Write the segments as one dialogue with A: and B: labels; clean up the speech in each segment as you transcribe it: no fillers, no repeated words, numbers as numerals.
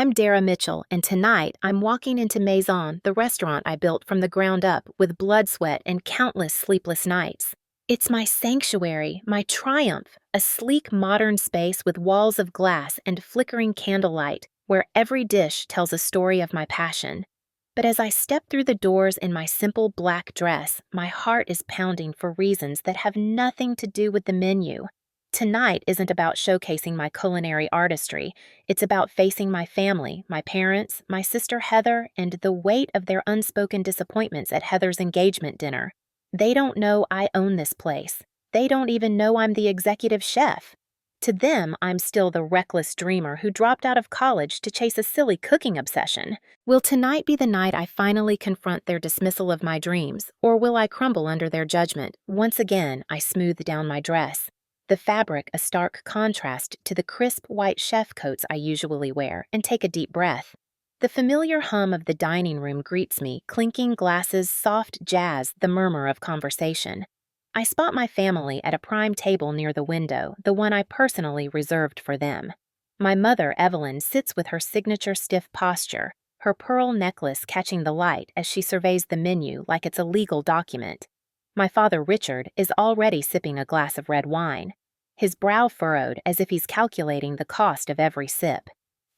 A: I'm Darra Mitchell, and tonight I'm walking into Maison, the restaurant I built from the ground up with blood, sweat, and countless sleepless nights. It's my sanctuary, my triumph, a sleek modern space with walls of glass and flickering candlelight, where every dish tells a story of my passion. But as I step through the doors in my simple black dress, my heart is pounding for reasons that have nothing to do with the menu. Tonight isn't about showcasing my culinary artistry. It's about facing my family, my parents, my sister Heather, and the weight of their unspoken disappointments at Heather's engagement dinner. They don't know I own this place. They don't even know I'm the executive chef. To them, I'm still the reckless dreamer who dropped out of college to chase a silly cooking obsession. Will tonight be the night I finally confront their dismissal of my dreams, or will I crumble under their judgment? Once again, I smooth down my dress, the fabric a stark contrast to the crisp white chef coats I usually wear, and take a deep breath. The familiar hum of the dining room greets me, clinking glasses, soft jazz, the murmur of conversation. I spot my family at a prime table near the window, the one I personally reserved for them. My mother, Evelyn, sits with her signature stiff posture, her pearl necklace catching the light as she surveys the menu like it's a legal document. My father, Richard, is already sipping a glass of red wine, his brow furrowed as if he's calculating the cost of every sip.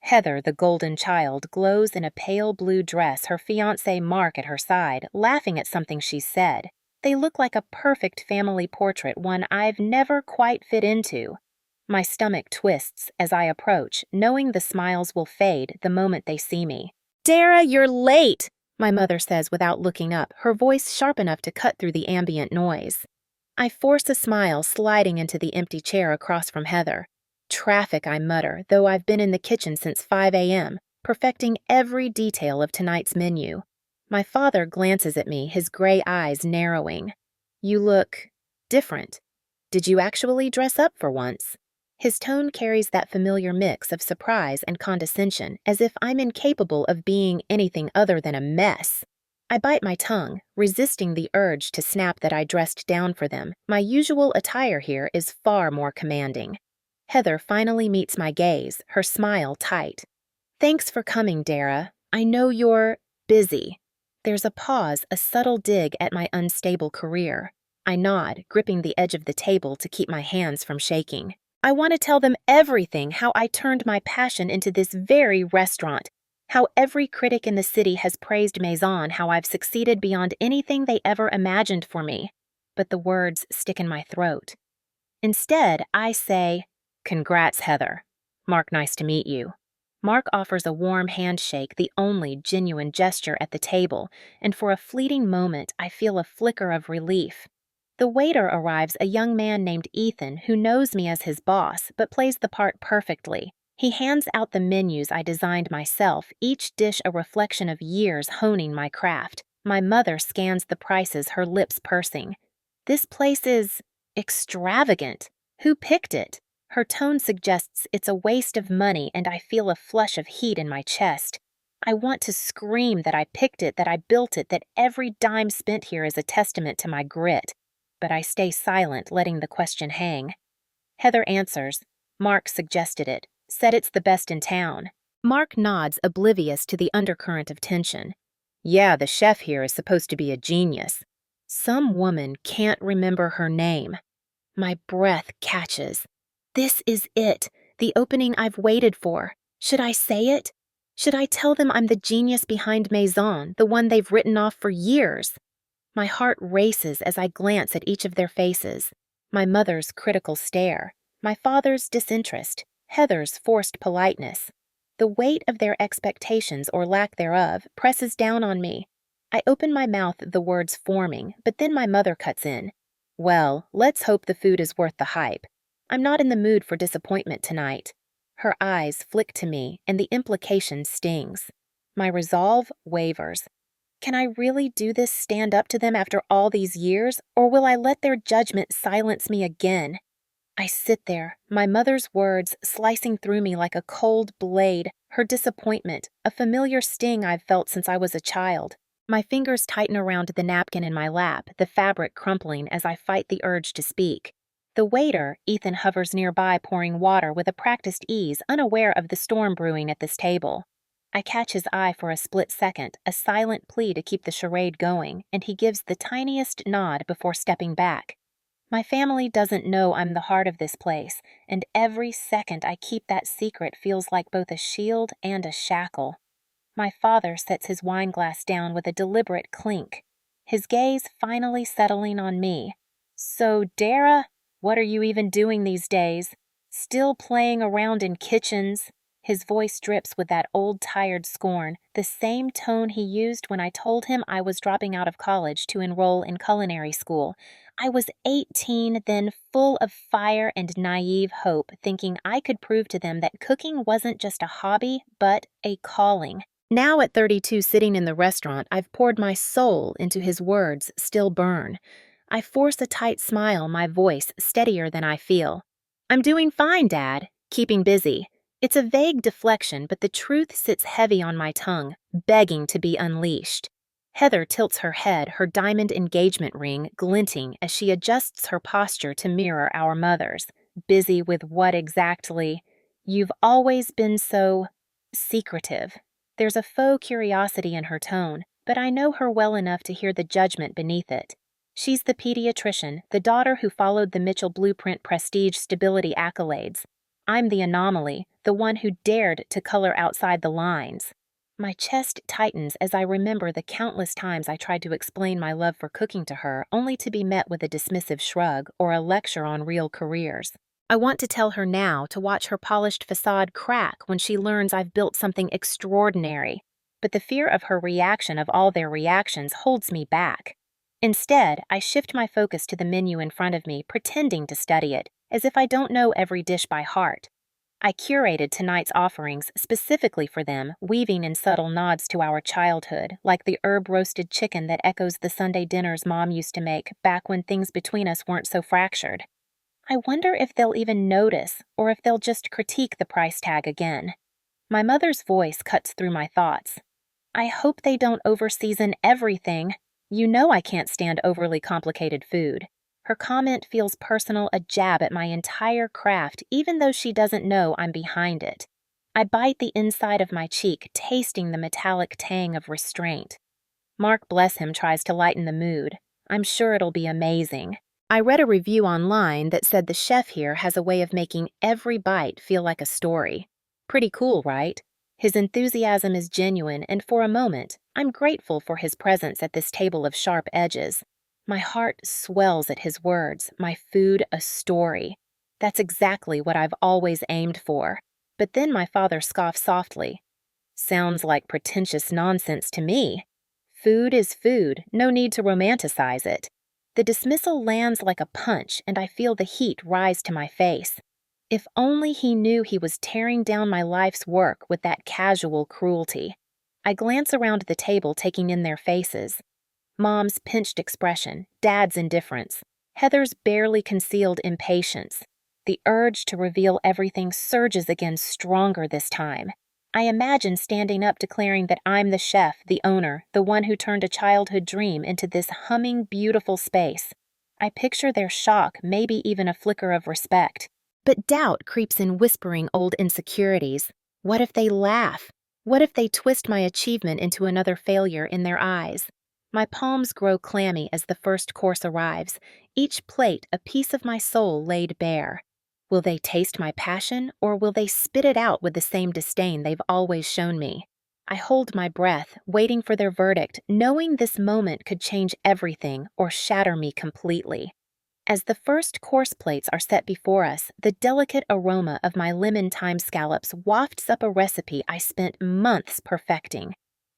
A: Heather, the golden child, glows in a pale blue dress, her fiancé Mark at her side, laughing at something she's said. They look like a perfect family portrait, one I've never quite fit into. My stomach twists as I approach, knowing the smiles will fade the moment they see me. "Darra, you're late," my mother says without looking up, her voice sharp enough to cut through the ambient noise. I force a smile, sliding into the empty chair across from Heather. "Traffic," I mutter, though I've been in the kitchen since 5 a.m., perfecting every detail of tonight's menu. My father glances at me, his gray eyes narrowing. "You look different. Did you actually dress up for once?" His tone carries that familiar mix of surprise and condescension, as if I'm incapable of being anything other than a mess. I bite my tongue, resisting the urge to snap that I dressed down for them. My usual attire here is far more commanding. Heather finally meets my gaze, her smile tight. "Thanks for coming, Darra. I know you're busy." There's a pause, a subtle dig at my unstable career. I nod, gripping the edge of the table to keep my hands from shaking. I want to tell them everything, how I turned my passion into this very restaurant, how every critic in the city has praised Maison, how I've succeeded beyond anything they ever imagined for me. But the words stick in my throat. Instead, I say, "Congrats, Heather. Mark, nice to meet you." Mark offers a warm handshake, the only genuine gesture at the table, and for a fleeting moment I feel a flicker of relief. The waiter arrives, a young man named Ethan, who knows me as his boss, but plays the part perfectly. He hands out the menus I designed myself, each dish a reflection of years honing my craft. My mother scans the prices, her lips pursing. "This place is extravagant. Who picked it?" Her tone suggests it's a waste of money, and I feel a flush of heat in my chest. I want to scream that I picked it, that I built it, that every dime spent here is a testament to my grit. But I stay silent, letting the question hang. Heather answers. "Mark suggested it. Said it's the best in town." Mark nods, oblivious to the undercurrent of tension. "Yeah, the chef here is supposed to be a genius." Some woman can't remember her name. My breath catches. This is it, the opening I've waited for. Should I say it? Should I tell them I'm the genius behind Maison, the one they've written off for years? My heart races as I glance at each of their faces. My mother's critical stare, my father's disinterest, Heather's forced politeness. The weight of their expectations or lack thereof presses down on me. I open my mouth, the words forming, but then my mother cuts in. "Well, let's hope the food is worth the hype. I'm not in the mood for disappointment tonight." Her eyes flick to me, and the implication stings. My resolve wavers. Can I really do this, stand up to them after all these years, or will I let their judgment silence me again? I sit there, my mother's words slicing through me like a cold blade, her disappointment, a familiar sting I've felt since I was a child. My fingers tighten around the napkin in my lap, the fabric crumpling as I fight the urge to speak. The waiter, Ethan, hovers nearby pouring water with a practiced ease, unaware of the storm brewing at this table. I catch his eye for a split second, a silent plea to keep the charade going, and he gives the tiniest nod before stepping back. My family doesn't know I'm the heart of this place, and every second I keep that secret feels like both a shield and a shackle. My father sets his wineglass down with a deliberate clink, his gaze finally settling on me. So, Darra, what are you even doing these days? Still playing around in kitchens? His voice drips with that old tired scorn, the same tone he used when I told him I was dropping out of college to enroll in culinary school. I was 18 then, full of fire and naive hope, thinking I could prove to them that cooking wasn't just a hobby, but a calling. Now at 32, sitting in the restaurant, I've poured my soul into his words still burn. I force a tight smile, my voice steadier than I feel. I'm doing fine, Dad. Keeping busy. It's a vague deflection, but the truth sits heavy on my tongue, begging to be unleashed. Heather tilts her head, her diamond engagement ring glinting as she adjusts her posture to mirror our mother's. Busy with what exactly? You've always been so secretive. There's a faux curiosity in her tone, but I know her well enough to hear the judgment beneath it. She's the pediatrician, the daughter who followed the Mitchell blueprint prestige stability accolades. I'm the anomaly, the one who dared to color outside the lines. My chest tightens as I remember the countless times I tried to explain my love for cooking to her, only to be met with a dismissive shrug or a lecture on real careers. I want to tell her now, to watch her polished facade crack when she learns I've built something extraordinary, but the fear of her reaction of all their reactions holds me back. Instead, I shift my focus to the menu in front of me, pretending to study it, as if I don't know every dish by heart. I curated tonight's offerings specifically for them, weaving in subtle nods to our childhood, like the herb-roasted chicken that echoes the Sunday dinners Mom used to make back when things between us weren't so fractured. I wonder if they'll even notice, or if they'll just critique the price tag again. My mother's voice cuts through my thoughts. I hope they don't overseason everything. You know I can't stand overly complicated food. Her comment feels personal, a jab at my entire craft, even though she doesn't know I'm behind it. I bite the inside of my cheek, tasting the metallic tang of restraint. Mark, bless him, tries to lighten the mood. I'm sure it'll be amazing. I read a review online that said the chef here has a way of making every bite feel like a story. Pretty cool, right? His enthusiasm is genuine, and for a moment, I'm grateful for his presence at this table of sharp edges. My heart swells at his words, my food a story. That's exactly what I've always aimed for. But then my father scoffs softly. Sounds like pretentious nonsense to me. Food is food, no need to romanticize it. The dismissal lands like a punch, and I feel the heat rise to my face. If only he knew he was tearing down my life's work with that casual cruelty. I glance around the table, taking in their faces. Mom's pinched expression, Dad's indifference, Heather's barely concealed impatience. The urge to reveal everything surges again, stronger this time. I imagine standing up, declaring that I'm the chef, the owner, the one who turned a childhood dream into this humming, beautiful space. I picture their shock, maybe even a flicker of respect. But doubt creeps in, whispering old insecurities. What if they laugh? What if they twist my achievement into another failure in their eyes? My palms grow clammy as the first course arrives, each plate a piece of my soul laid bare. Will they taste my passion, or will they spit it out with the same disdain they've always shown me? I hold my breath, waiting for their verdict, knowing this moment could change everything or shatter me completely. As the first course plates are set before us, the delicate aroma of my lemon thyme scallops wafts up a recipe I spent months perfecting.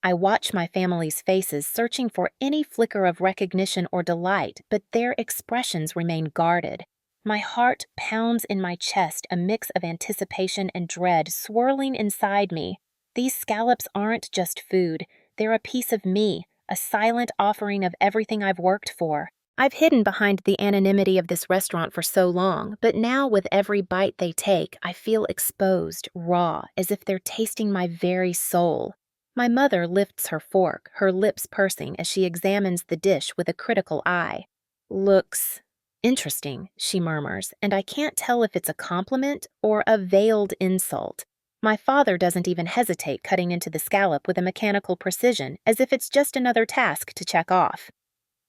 A: I watch my family's faces, searching for any flicker of recognition or delight, but their expressions remain guarded. My heart pounds in my chest, a mix of anticipation and dread swirling inside me. These scallops aren't just food, they're a piece of me, a silent offering of everything I've worked for. I've hidden behind the anonymity of this restaurant for so long, but now with every bite they take, I feel exposed, raw, as if they're tasting my very soul. My mother lifts her fork, her lips pursing as she examines the dish with a critical eye. Looks interesting, she murmurs, and I can't tell if it's a compliment or a veiled insult. My father doesn't even hesitate cutting into the scallop with a mechanical precision as if it's just another task to check off.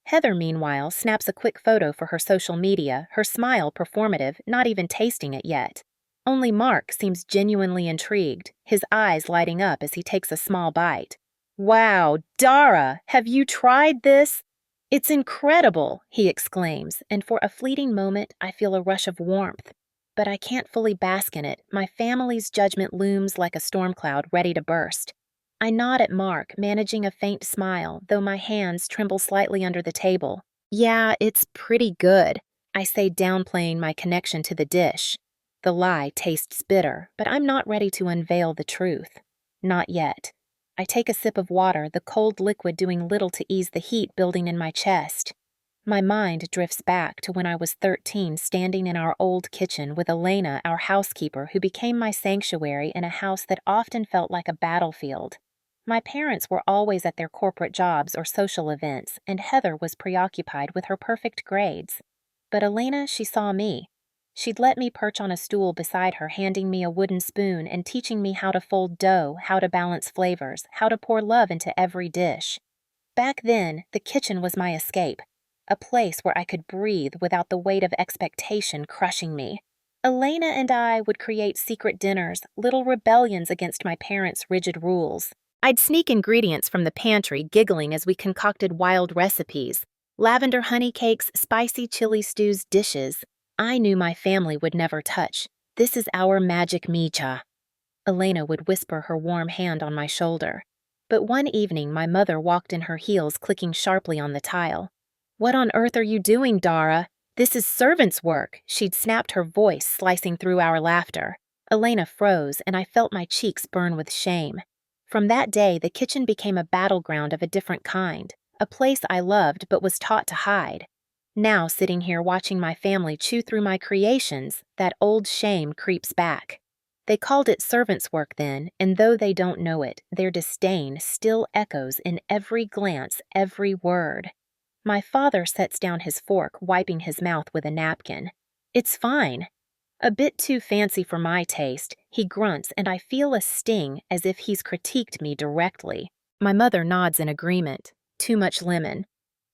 A: Heather, meanwhile, snaps a quick photo for her social media, her smile performative, not even tasting it yet. Only Mark seems genuinely intrigued, his eyes lighting up as he takes a small bite. Wow, Darra, have you tried this? It's incredible, he exclaims, and for a fleeting moment I feel a rush of warmth. But I can't fully bask in it. My family's judgment looms like a storm cloud ready to burst. I nod at Mark, managing a faint smile, though my hands tremble slightly under the table. Yeah, it's pretty good, I say, downplaying my connection to the dish. The lie tastes bitter, but I'm not ready to unveil the truth. Not yet. I take a sip of water, the cold liquid doing little to ease the heat building in my chest. My mind drifts back to when I was 13, standing in our old kitchen with Elena, our housekeeper, who became my sanctuary in a house that often felt like a battlefield. My parents were always at their corporate jobs or social events, and Heather was preoccupied with her perfect grades. But Elena, she saw me. She'd let me perch on a stool beside her, handing me a wooden spoon and teaching me how to fold dough, how to balance flavors, how to pour love into every dish. Back then, the kitchen was my escape, a place where I could breathe without the weight of expectation crushing me. Elena and I would create secret dinners, little rebellions against my parents' rigid rules. I'd sneak ingredients from the pantry, giggling as we concocted wild recipes. Lavender honey cakes, spicy chili stews, dishes I knew my family would never touch. This is our magic mecha. Elena would whisper, her warm hand on my shoulder. But one evening, my mother walked in her heels, clicking sharply on the tile. What on earth are you doing, Darra? This is servant's work, she'd snapped, her voice slicing through our laughter. Elena froze, and I felt my cheeks burn with shame. From that day, the kitchen became a battleground of a different kind, a place I loved but was taught to hide. Now, sitting here watching my family chew through my creations, that old shame creeps back. They called it servant's work then, and though they don't know it, their disdain still echoes in every glance, every word. My father sets down his fork, wiping his mouth with a napkin. It's fine. A bit too fancy for my taste, he grunts, and I feel a sting as if he's critiqued me directly. My mother nods in agreement. Too much lemon.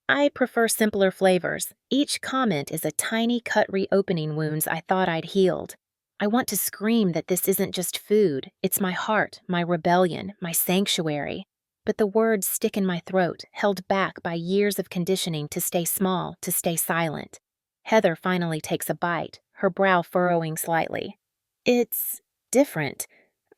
A: I prefer simpler flavors. Each comment is a tiny cut reopening wounds I thought I'd healed. I want to scream that this isn't just food, it's my heart, my rebellion, my sanctuary. But the words stick in my throat, held back by years of conditioning to stay small, to stay silent. Heather finally takes a bite, her brow furrowing slightly. It's different.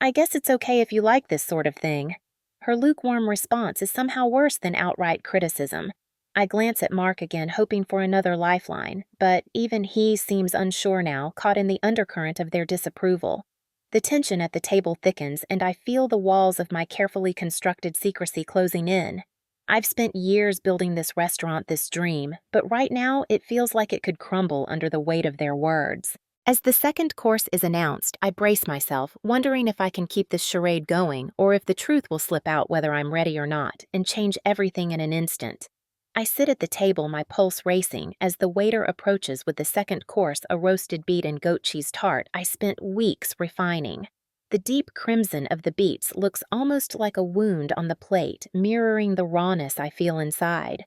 A: I guess it's okay if you like this sort of thing. Her lukewarm response is somehow worse than outright criticism. I glance at Mark again, hoping for another lifeline, but even he seems unsure now, caught in the undercurrent of their disapproval. The tension at the table thickens, and I feel the walls of my carefully constructed secrecy closing in. I've spent years building this restaurant, this dream, but right now it feels like it could crumble under the weight of their words. As the second course is announced, I brace myself, wondering if I can keep this charade going, or if the truth will slip out whether I'm ready or not, and change everything in an instant. I sit at the table, my pulse racing, as the waiter approaches with the second course, a roasted beet and goat cheese tart I spent weeks refining. The deep crimson of the beets looks almost like a wound on the plate, mirroring the rawness I feel inside.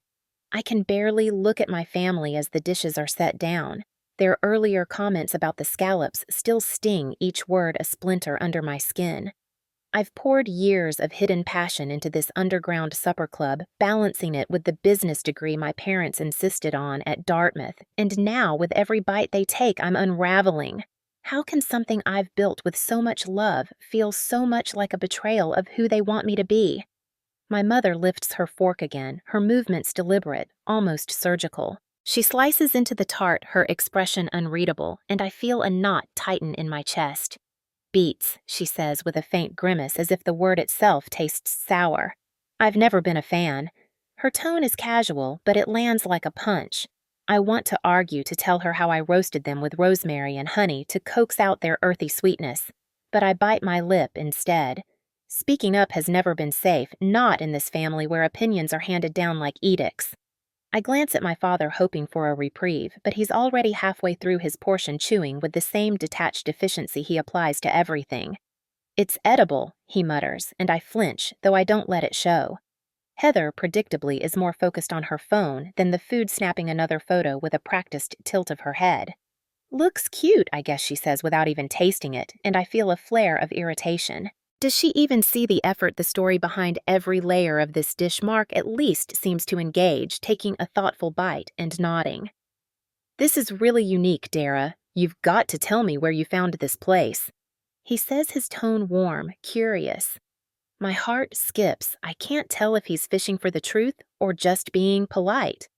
A: I can barely look at my family as the dishes are set down. Their earlier comments about the scallops still sting, each word a splinter under my skin. I've poured years of hidden passion into this underground supper club, balancing it with the business degree my parents insisted on at Dartmouth, and now with every bite they take, I'm unraveling. How can something I've built with so much love feel so much like a betrayal of who they want me to be? My mother lifts her fork again, her movements deliberate, almost surgical. She slices into the tart, her expression unreadable, and I feel a knot tighten in my chest. Beets, she says with a faint grimace as if the word itself tastes sour. I've never been a fan. Her tone is casual, but it lands like a punch. I want to argue, to tell her how I roasted them with rosemary and honey to coax out their earthy sweetness, but I bite my lip instead. Speaking up has never been safe, not in this family where opinions are handed down like edicts. I glance at my father, hoping for a reprieve, but he's already halfway through his portion, chewing with the same detached efficiency he applies to everything. "It's edible," he mutters, and I flinch, though I don't let it show. Heather, predictably, is more focused on her phone than the food snapping another photo with a practiced tilt of her head. "Looks cute," I guess she says without even tasting it, and I feel a flare of irritation. Does she even see the effort the story behind every layer of this dish? Mark at least seems to engage, taking a thoughtful bite and nodding. "This is really unique, Darra. You've got to tell me where you found this place." He says, his tone warm, curious. My heart skips. I can't tell if he's fishing for the truth or just being polite.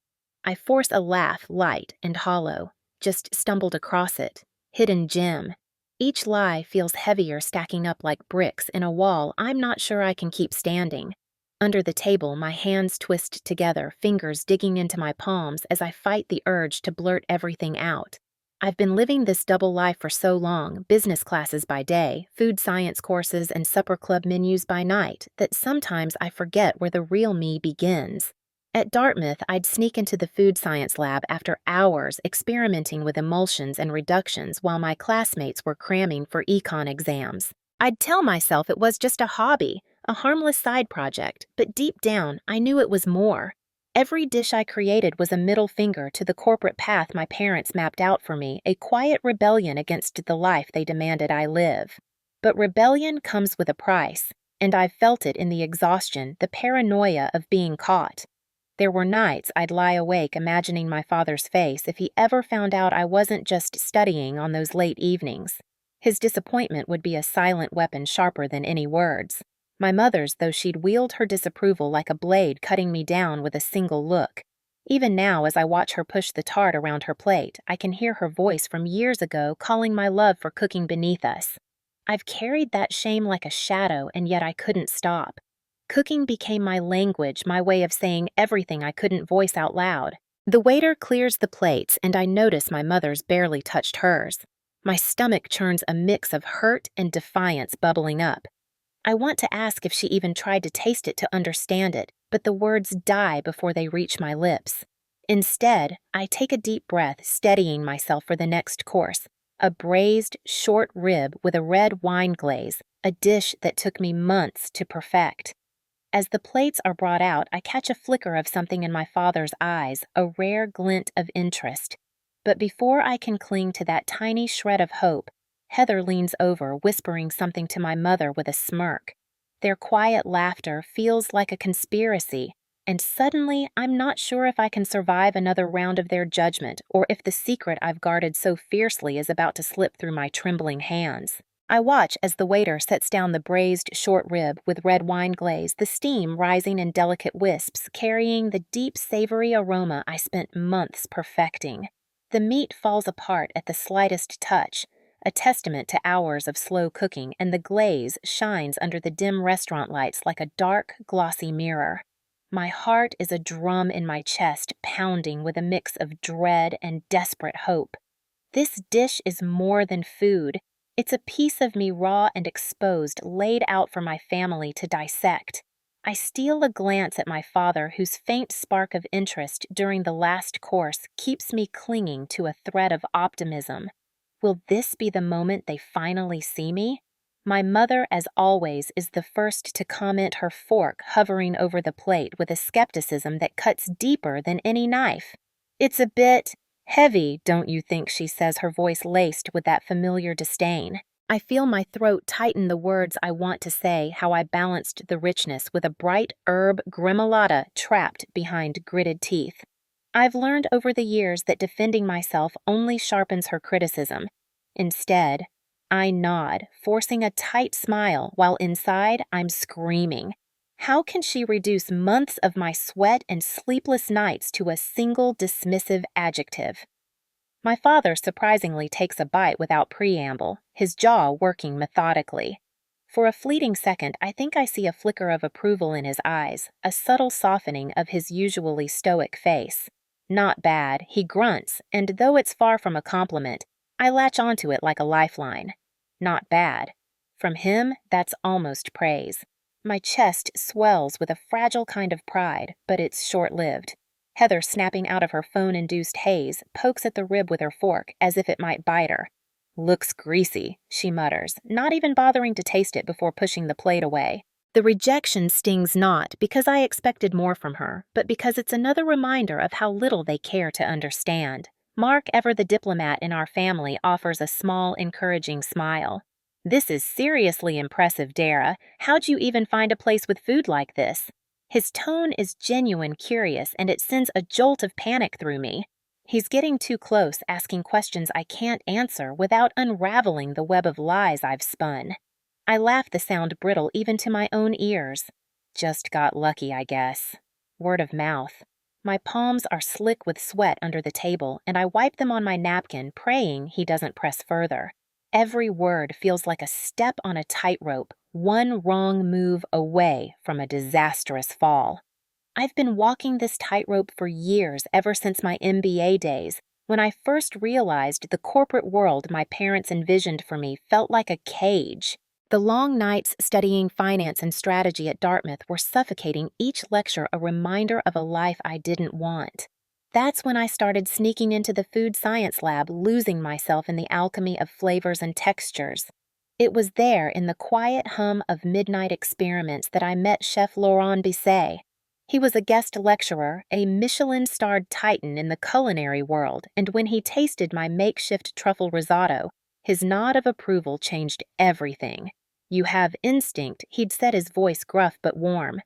A: I force a laugh, light and hollow. Just stumbled across it. Hidden gem. Each lie feels heavier, stacking up like bricks in a wall I'm not sure I can keep standing. Under the table, my hands twist together, fingers digging into my palms as I fight the urge to blurt everything out. I've been living this double life for so long, business classes by day, food science courses, and supper club menus by night, that sometimes I forget where the real me begins. At Dartmouth, I'd sneak into the food science lab after hours experimenting with emulsions and reductions while my classmates were cramming for econ exams. I'd tell myself it was just a hobby, a harmless side project, but deep down, I knew it was more. Every dish I created was a middle finger to the corporate path my parents mapped out for me, a quiet rebellion against the life they demanded I live. But rebellion comes with a price, and I've felt it in the exhaustion, the paranoia of being caught. There were nights I'd lie awake imagining my father's face if he ever found out I wasn't just studying on those late evenings. His disappointment would be a silent weapon sharper than any words. My mother's, though she'd wield her disapproval like a blade, cutting me down with a single look. Even now, as I watch her push the tart around her plate, I can hear her voice from years ago calling my love for cooking beneath us. I've carried that shame like a shadow, and yet I couldn't stop. Cooking became my language, my way of saying everything I couldn't voice out loud. The waiter clears the plates, and I notice my mother's barely touched hers. My stomach churns a mix of hurt and defiance bubbling up. I want to ask if she even tried to taste it to understand it, but the words die before they reach my lips. Instead, I take a deep breath, steadying myself for the next course, a braised short rib with a red wine glaze, a dish that took me months to perfect. As the plates are brought out, I catch a flicker of something in my father's eyes, a rare glint of interest. But before I can cling to that tiny shred of hope, Heather leans over, whispering something to my mother with a smirk. Their quiet laughter feels like a conspiracy, and suddenly I'm not sure if I can survive another round of their judgment or if the secret I've guarded so fiercely is about to slip through my trembling hands. I watch as the waiter sets down the braised short rib with red wine glaze, the steam rising in delicate wisps, carrying the deep savory aroma I spent months perfecting. The meat falls apart at the slightest touch, a testament to hours of slow cooking, and the glaze shines under the dim restaurant lights like a dark, glossy mirror. My heart is a drum in my chest, pounding with a mix of dread and desperate hope. This dish is more than food. It's a piece of me raw and exposed, laid out for my family to dissect. I steal a glance at my father, whose faint spark of interest during the last course keeps me clinging to a thread of optimism. Will this be the moment they finally see me? My mother, as always, is the first to comment, her fork hovering over the plate with a skepticism that cuts deeper than any knife. "It's a bit heavy, don't you think?" she says, her voice laced with that familiar disdain. I feel my throat tighten the words I want to say, how I balanced the richness with a bright herb gremolata trapped behind gritted teeth. I've learned over the years that defending myself only sharpens her criticism. Instead, I nod, forcing a tight smile while inside I'm screaming. How can she reduce months of my sweat and sleepless nights to a single dismissive adjective? My father surprisingly takes a bite without preamble, his jaw working methodically. For a fleeting second, I think I see a flicker of approval in his eyes, a subtle softening of his usually stoic face. Not bad, he grunts, and though it's far from a compliment, I latch onto it like a lifeline. Not bad. From him, that's almost praise. My chest swells with a fragile kind of pride, but it's short-lived. Heather, snapping out of her phone-induced haze, pokes at the rib with her fork as if it might bite her. Looks greasy, she mutters, not even bothering to taste it before pushing the plate away. The rejection stings not because I expected more from her, but because it's another reminder of how little they care to understand. Mark, ever the diplomat in our family, offers a small, encouraging smile. This is seriously impressive, Darra. How'd you even find a place with food like this? His tone is genuine curious, and it sends a jolt of panic through me. He's getting too close, asking questions I can't answer without unraveling the web of lies I've spun. I laugh the sound brittle even to my own ears. Just got lucky, I guess. Word of mouth. My palms are slick with sweat under the table, and I wipe them on my napkin, praying he doesn't press further. Every word feels like a step on a tightrope, one wrong move away from a disastrous fall. I've been walking this tightrope for years, ever since my MBA days, when I first realized the corporate world my parents envisioned for me felt like a cage. The long nights studying finance and strategy at Dartmouth were suffocating, each lecture a reminder of a life I didn't want. That's when I started sneaking into the food science lab, losing myself in the alchemy of flavors and textures. It was there, in the quiet hum of midnight experiments, that I met Chef Laurent Bisset. He was a guest lecturer, a Michelin-starred titan in the culinary world, and when he tasted my makeshift truffle risotto, his nod of approval changed everything. "You have instinct," he'd said, his voice gruff but warm.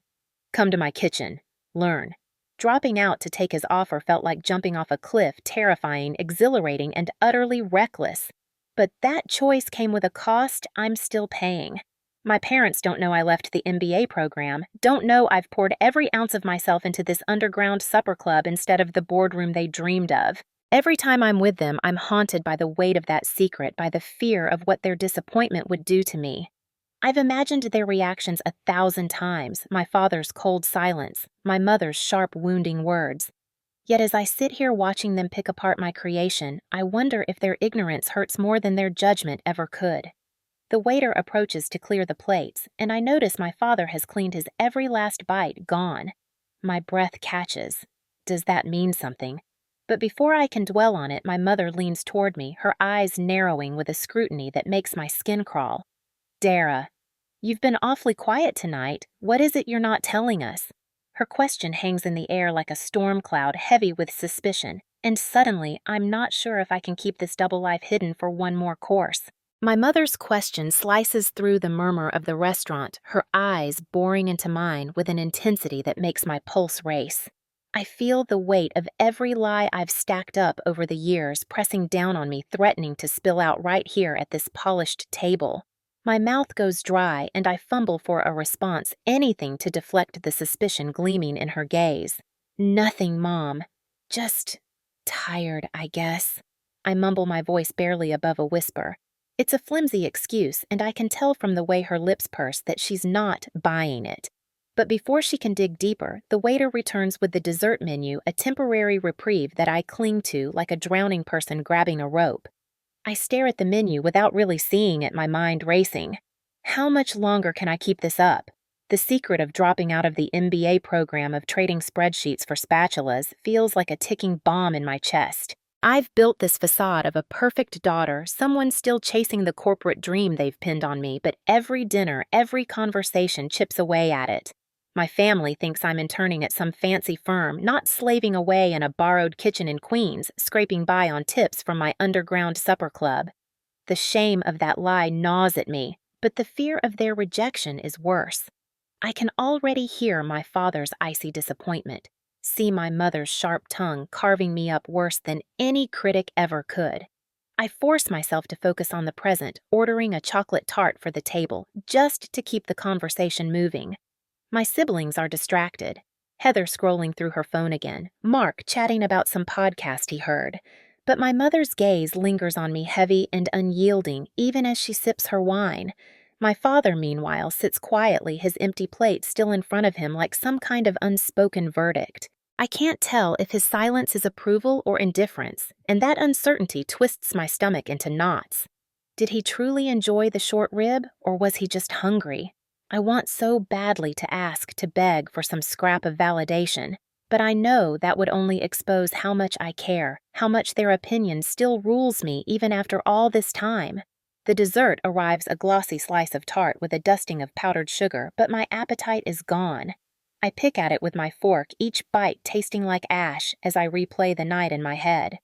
A: "Come to my kitchen. Learn." Dropping out to take his offer felt like jumping off a cliff, terrifying, exhilarating, and utterly reckless. But that choice came with a cost I'm still paying. My parents don't know I left the MBA program, don't know I've poured every ounce of myself into this underground supper club instead of the boardroom they dreamed of. Every time I'm with them, I'm haunted by the weight of that secret, by the fear of what their disappointment would do to me. I've imagined their reactions 1,000 times, my father's cold silence, my mother's sharp, wounding words. Yet as I sit here watching them pick apart my creation, I wonder if their ignorance hurts more than their judgment ever could. The waiter approaches to clear the plates, and I notice my father has cleaned his every last bite, gone. My breath catches. Does that mean something? But before I can dwell on it, my mother leans toward me, her eyes narrowing with a scrutiny that makes my skin crawl. "Darra, you've been awfully quiet tonight. What is it you're not telling us?" Her question hangs in the air like a storm cloud, heavy with suspicion, and suddenly I'm not sure if I can keep this double life hidden for one more course. My mother's question slices through the murmur of the restaurant, her eyes boring into mine with an intensity that makes my pulse race. I feel the weight of every lie I've stacked up over the years pressing down on me, threatening to spill out right here at this polished table. My mouth goes dry, and I fumble for a response, anything to deflect the suspicion gleaming in her gaze. "Nothing, Mom. Just tired, I guess." I mumble, my voice barely above a whisper. It's a flimsy excuse, and I can tell from the way her lips purse that she's not buying it. But before she can dig deeper, the waiter returns with the dessert menu, a temporary reprieve that I cling to like a drowning person grabbing a rope. I stare at the menu without really seeing it, my mind racing. How much longer can I keep this up? The secret of dropping out of the MBA program, of trading spreadsheets for spatulas, feels like a ticking bomb in my chest. I've built this facade of a perfect daughter, someone still chasing the corporate dream they've pinned on me, but every dinner, every conversation chips away at it. My family thinks I'm interning at some fancy firm, not slaving away in a borrowed kitchen in Queens, scraping by on tips from my underground supper club. The shame of that lie gnaws at me, but the fear of their rejection is worse. I can already hear my father's icy disappointment, see my mother's sharp tongue carving me up worse than any critic ever could. I force myself to focus on the present, ordering a chocolate tart for the table, just to keep the conversation moving. My siblings are distracted. Heather scrolling through her phone again, Mark chatting about some podcast he heard. But my mother's gaze lingers on me, heavy and unyielding, even as she sips her wine. My father, meanwhile, sits quietly, his empty plate still in front of him like some kind of unspoken verdict. I can't tell if his silence is approval or indifference, and that uncertainty twists my stomach into knots. Did he truly enjoy the short rib, or was he just hungry? I want so badly to ask, to beg for some scrap of validation, But I know that would only expose how much I care, how much their opinion still rules me even after all this time. The dessert arrives a glossy slice of tart with a dusting of powdered sugar, but my appetite is gone. I pick at it with my fork, each bite tasting like ash as I replay the night in my head.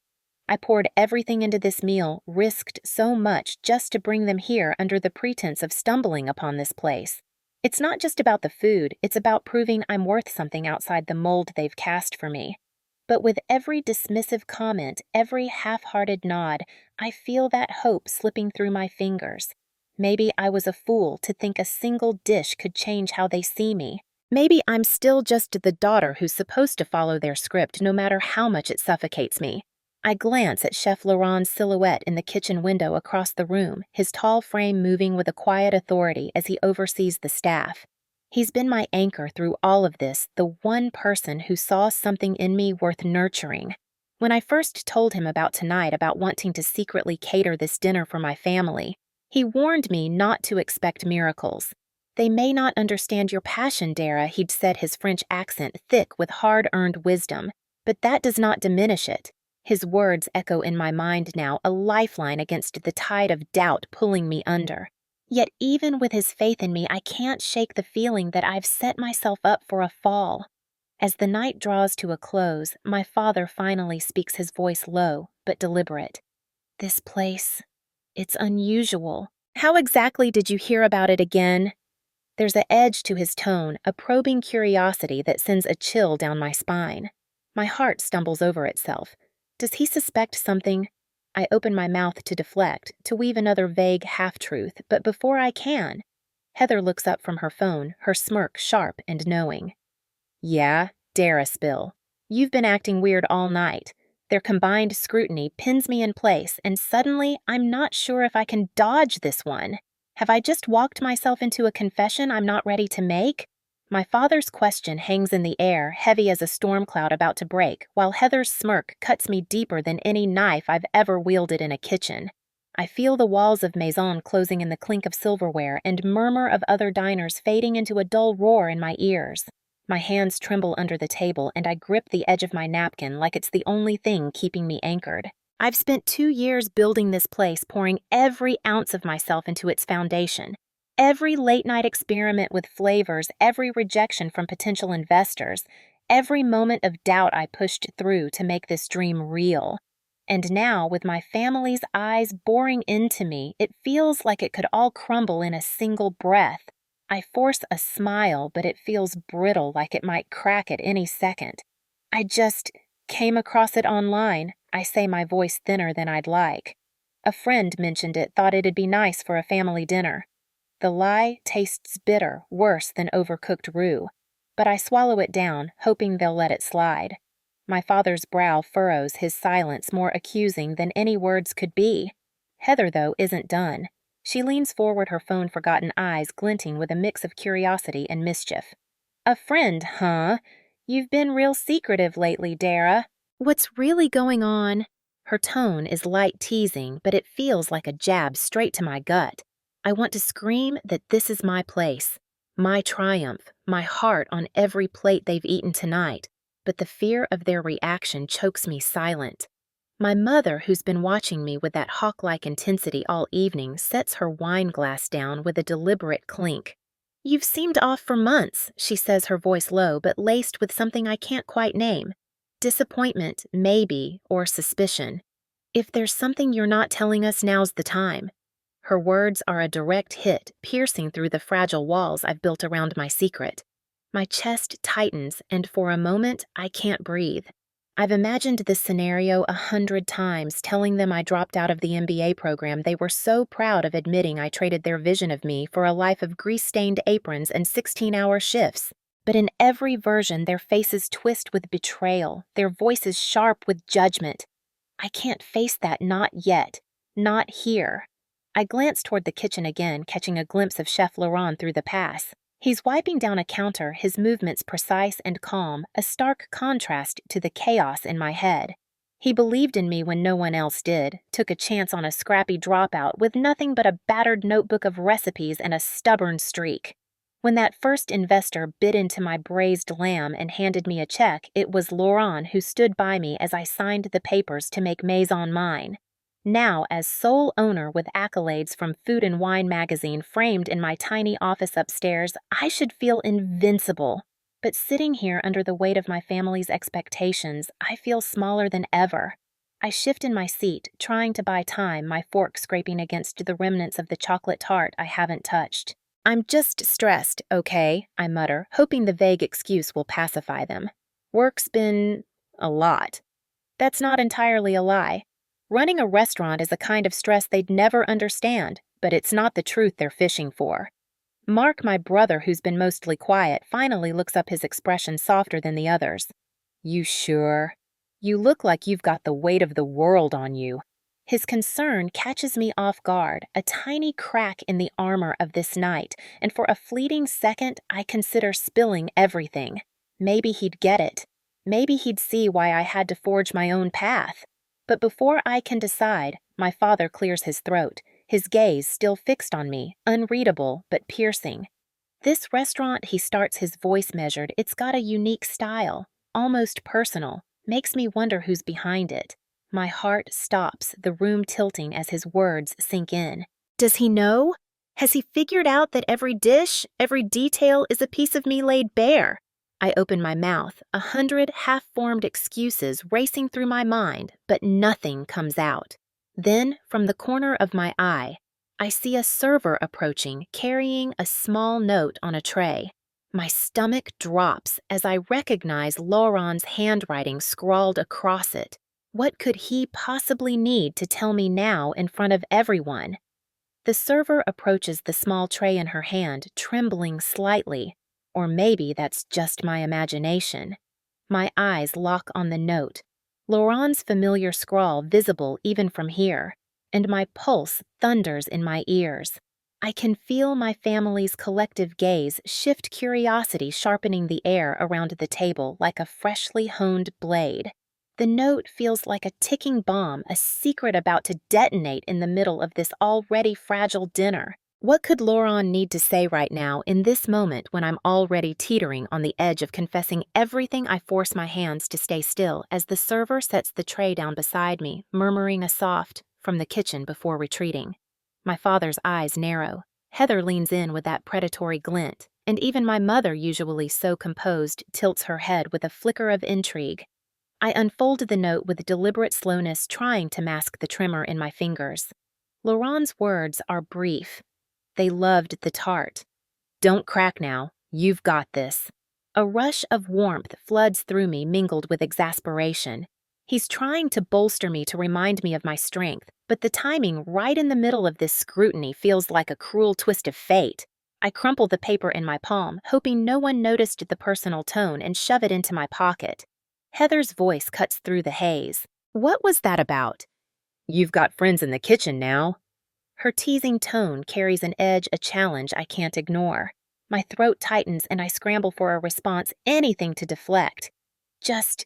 A: I poured everything into this meal, risked so much just to bring them here under the pretense of stumbling upon this place. It's not just about the food, it's about proving I'm worth something outside the mold they've cast for me. But with every dismissive comment, every half-hearted nod, I feel that hope slipping through my fingers. Maybe I was a fool to think a single dish could change how they see me. Maybe I'm still just the daughter who's supposed to follow their script no matter how much it suffocates me. I glance at Chef Laurent's silhouette in the kitchen window across the room, his tall frame moving with a quiet authority as he oversees the staff. He's been my anchor through all of this, the one person who saw something in me worth nurturing. When I first told him about tonight, about wanting to secretly cater this dinner for my family, he warned me not to expect miracles. They may not understand your passion, Darra, he'd said, his French accent thick with hard-earned wisdom, but that does not diminish it. His words echo in my mind now, a lifeline against the tide of doubt pulling me under. Yet even with his faith in me, I can't shake the feeling that I've set myself up for a fall. As the night draws to a close, my father finally speaks, his voice low but deliberate. This place, it's unusual. How exactly did you hear about it again? There's an edge to his tone, a probing curiosity that sends a chill down my spine. My heart stumbles over itself. Does he suspect something? I open my mouth to deflect, to weave another vague half-truth, but before I can, Heather looks up from her phone, her smirk sharp and knowing. Yeah, Darra spill. You've been acting weird all night. Their combined scrutiny pins me in place, and suddenly I'm not sure if I can dodge this one. Have I just walked myself into a confession I'm not ready to make? My father's question hangs in the air, heavy as a storm cloud about to break, while Heather's smirk cuts me deeper than any knife I've ever wielded in a kitchen. I feel the walls of Maison closing in the clink of silverware and murmur of other diners fading into a dull roar in my ears. My hands tremble under the table, and I grip the edge of my napkin like it's the only thing keeping me anchored. I've spent 2 years building this place, pouring every ounce of myself into its foundation. Every late-night experiment with flavors, every rejection from potential investors, every moment of doubt I pushed through to make this dream real. And now, with my family's eyes boring into me, it feels like it could all crumble in a single breath. I force a smile, but it feels brittle, like it might crack at any second. I just came across it online, I say, my voice thinner than I'd like. A friend mentioned it, thought it'd be nice for a family dinner. The lie tastes bitter, worse than overcooked roux. But I swallow it down, hoping they'll let it slide. My father's brow furrows, his silence more accusing than any words could be. Heather, though, isn't done. She leans forward, her phone-forgotten eyes glinting with a mix of curiosity and mischief. A friend, huh? You've been real secretive lately, Darra. What's really going on? Her tone is light teasing, but it feels like a jab straight to my gut. I want to scream that this is my place, my triumph, my heart on every plate they've eaten tonight, but the fear of their reaction chokes me silent. My mother, who's been watching me with that hawk-like intensity all evening, sets her wine glass down with a deliberate clink. You've seemed off for months, she says, her voice low but laced with something I can't quite name. Disappointment, maybe, or suspicion. If there's something you're not telling us, now's the time. Her words are a direct hit, piercing through the fragile walls I've built around my secret. My chest tightens, and for a moment, I can't breathe. I've imagined this scenario 100 times, telling them I dropped out of the MBA program they were so proud of, admitting I traded their vision of me for a life of grease-stained aprons and 16-hour shifts. But in every version, their faces twist with betrayal, their voices sharp with judgment. I can't face that, not yet, not here. I glance toward the kitchen again, catching a glimpse of Chef Laurent through the pass. He's wiping down a counter, his movements precise and calm, a stark contrast to the chaos in my head. He believed in me when no one else did, took a chance on a scrappy dropout with nothing but a battered notebook of recipes and a stubborn streak. When that first investor bit into my braised lamb and handed me a check, it was Laurent who stood by me as I signed the papers to make Maison mine. Now, as sole owner with accolades from Food and Wine magazine framed in my tiny office upstairs, I should feel invincible. But sitting here under the weight of my family's expectations, I feel smaller than ever. I shift in my seat, trying to buy time, my fork scraping against the remnants of the chocolate tart I haven't touched. "I'm just stressed, okay?" I mutter, hoping the vague excuse will pacify them. "Work's been a lot." That's not entirely a lie. Running a restaurant is a kind of stress they'd never understand, but it's not the truth they're fishing for. Mark, my brother, who's been mostly quiet, finally looks up, his expression softer than the others. "You sure? You look like you've got the weight of the world on you." His concern catches me off guard, a tiny crack in the armor of this night, and for a fleeting second I consider spilling everything. Maybe he'd get it. Maybe he'd see why I had to forge my own path. But before I can decide, my father clears his throat, his gaze still fixed on me, unreadable but piercing. "This restaurant," he starts, his voice measured, "it's got a unique style, almost personal, makes me wonder who's behind it." My heart stops, the room tilting as his words sink in. Does he know? Has he figured out that every dish, every detail is a piece of me laid bare? I open my mouth, 100 half-formed excuses racing through my mind, but nothing comes out. Then, from the corner of my eye, I see a server approaching, carrying a small note on a tray. My stomach drops as I recognize Laurent's handwriting scrawled across it. What could he possibly need to tell me now in front of everyone? The server approaches the small tray in her hand, trembling slightly. Or maybe that's just my imagination. My eyes lock on the note, Laurent's familiar scrawl visible even from here, and my pulse thunders in my ears. I can feel my family's collective gaze shift, curiosity sharpening the air around the table like a freshly honed blade. The note feels like a ticking bomb, a secret about to detonate in the middle of this already fragile dinner. What could Laurent need to say right now, in this moment when I'm already teetering on the edge of confessing everything? I force my hands to stay still as the server sets the tray down beside me, murmuring a soft, "from the kitchen," before retreating. My father's eyes narrow. Heather leans in with that predatory glint, and even my mother, usually so composed, tilts her head with a flicker of intrigue. I unfold the note with deliberate slowness, trying to mask the tremor in my fingers. Laurent's words are brief. They loved the tart. "Don't crack now. You've got this." A rush of warmth floods through me, mingled with exasperation. He's trying to bolster me, to remind me of my strength, but the timing right in the middle of this scrutiny feels like a cruel twist of fate. I crumple the paper in my palm, hoping no one noticed the personal tone, and shove it into my pocket. Heather's voice cuts through the haze. "What was that about?" "You've got friends in the kitchen now." Her teasing tone carries an edge, a challenge I can't ignore. My throat tightens and I scramble for a response, anything to deflect. Just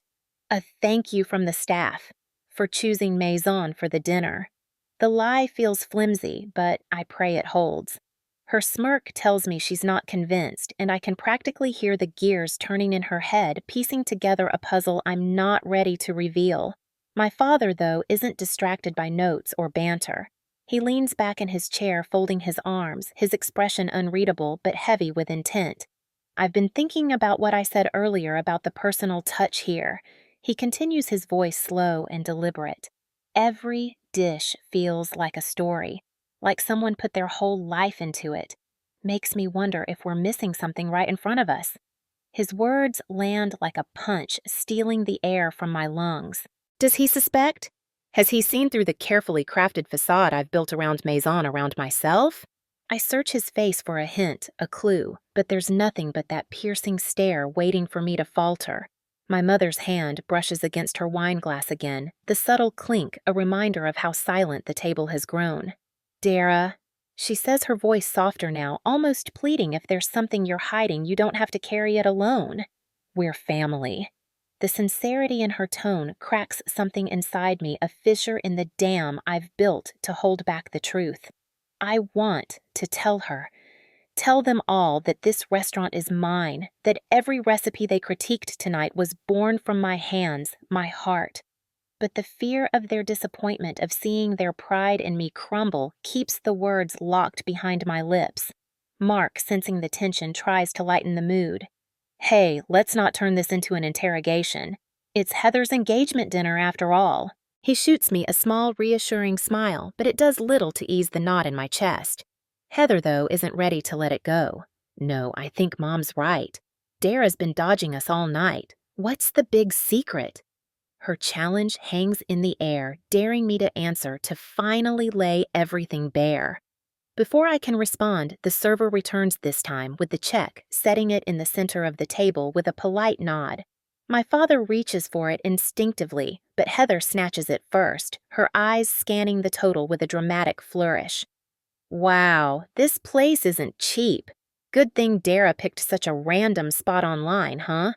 A: a thank you from the staff for choosing Maison for the dinner. The lie feels flimsy, but I pray it holds. Her smirk tells me she's not convinced, and I can practically hear the gears turning in her head, piecing together a puzzle I'm not ready to reveal. My father, though, isn't distracted by notes or banter. He leans back in his chair, folding his arms, his expression unreadable but heavy with intent. "I've been thinking about what I said earlier about the personal touch here." He continues, his voice slow and deliberate. "Every dish feels like a story, like someone put their whole life into it. Makes me wonder if we're missing something right in front of us." His words land like a punch, stealing the air from my lungs. Does he suspect? Has he seen through the carefully crafted facade I've built around Maison, around myself? I search his face for a hint, a clue, but there's nothing but that piercing stare waiting for me to falter. My mother's hand brushes against her wine glass again, the subtle clink a reminder of how silent the table has grown. "Darra," she says, her voice softer now, almost pleading, "if there's something you're hiding, you don't have to carry it alone. We're family." The sincerity in her tone cracks something inside me, a fissure in the dam I've built to hold back the truth. I want to tell her, Tell them all that this restaurant is mine, that every recipe they critiqued tonight was born from my hands, my heart. But the fear of their disappointment of seeing their pride in me crumble keeps the words locked behind my lips. Mark, sensing the tension, tries to lighten the mood. Hey, let's not turn this into an interrogation. It's Heather's engagement dinner after all. He shoots me a small, reassuring smile, but it does little to ease the knot in my chest. Heather, though, isn't ready to let it go. No, I think Mom's right. Darra's been dodging us all night. What's the big secret? Her challenge hangs in the air, daring me to answer, to finally lay everything bare. Before I can respond, the server returns this time with the check, setting it in the center of the table with a polite nod. My father reaches for it instinctively, but Heather snatches it first, her eyes scanning the total with a dramatic flourish. Wow, this place isn't cheap. Good thing Darra picked such a random spot online, huh?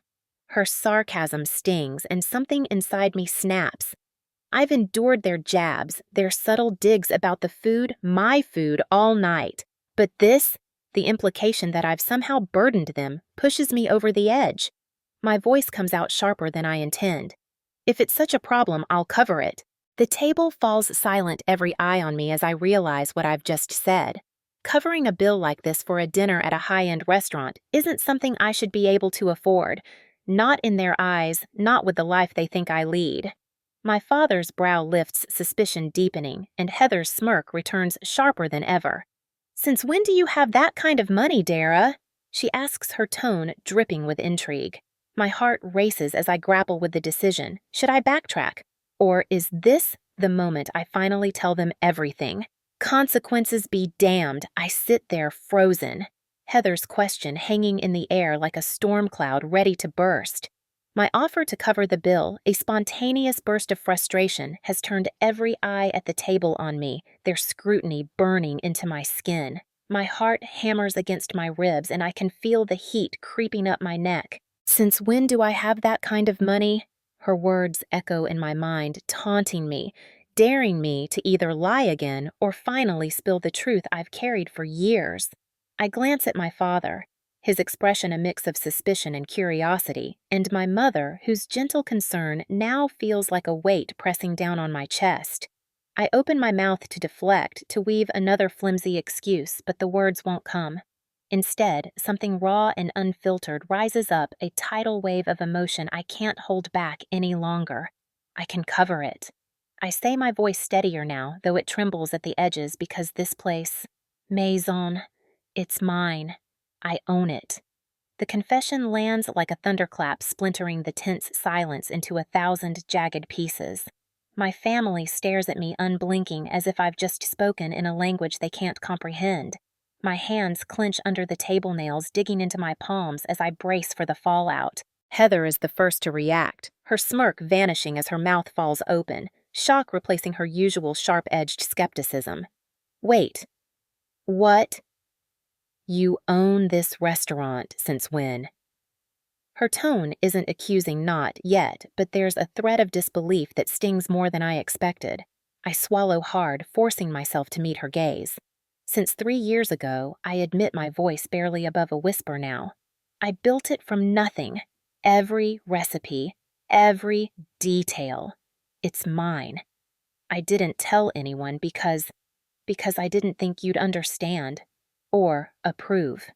A: Her sarcasm stings, and something inside me snaps. I've endured their jabs, their subtle digs about the food, my food, all night. But this, the implication that I've somehow burdened them, pushes me over the edge. My voice comes out sharper than I intend. If it's such a problem, I'll cover it. The table falls silent, every eye on me as I realize what I've just said. Covering a bill like this for a dinner at a high-end restaurant isn't something I should be able to afford. Not in their eyes, not with the life they think I lead. My father's brow lifts, suspicion deepening, and Heather's smirk returns sharper than ever. "Since when do you have that kind of money, Darra?" She asks, her tone dripping with intrigue. My heart races as I grapple with the decision. Should I backtrack? Or is this the moment I finally tell them everything? Consequences be damned, I sit there frozen. Heather's question hanging in the air like a storm cloud ready to burst. My offer to cover the bill, a spontaneous burst of frustration, has turned every eye at the table on me, their scrutiny burning into my skin. My heart hammers against my ribs, and I can feel the heat creeping up my neck. Since when do I have that kind of money? Her words echo in my mind, taunting me, daring me to either lie again or finally spill the truth I've carried for years. I glance at my father, his expression a mix of suspicion and curiosity, and my mother, whose gentle concern now feels like a weight pressing down on my chest. I open my mouth to deflect, to weave another flimsy excuse, but the words won't come. Instead, something raw and unfiltered rises up, a tidal wave of emotion I can't hold back any longer. I can cover it. I say, my voice steadier now, though it trembles at the edges, because this place, Maison, it's mine. I own it. The confession lands like a thunderclap, splintering the tense silence into 1,000 jagged pieces. My family stares at me unblinking, as if I've just spoken in a language they can't comprehend. My hands clench under the table nails, digging into my palms as I brace for the fallout. Heather is the first to react, her smirk vanishing as her mouth falls open, shock replacing her usual sharp-edged skepticism. Wait. What? You own this restaurant since when? Her tone isn't accusing, not yet, but there's a thread of disbelief that stings more than I expected. I swallow hard, forcing myself to meet her gaze. Since 3 years ago, I admit my voice barely above a whisper now. I built it from nothing. Every recipe, every detail. It's mine. I didn't tell anyone because I didn't think you'd understand or approve.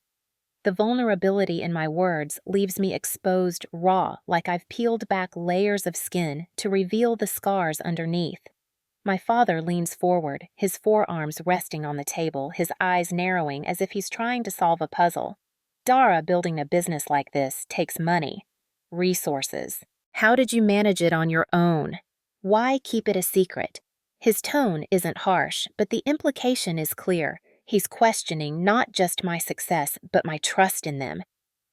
A: The vulnerability in my words leaves me exposed raw, like I've peeled back layers of skin to reveal the scars underneath. My father leans forward, his forearms resting on the table, his eyes narrowing as if he's trying to solve a puzzle. Darra, building a business like this takes money, resources. How did you manage it on your own? Why keep it a secret? His tone isn't harsh, but the implication is clear. He's questioning not just my success, but my trust in them.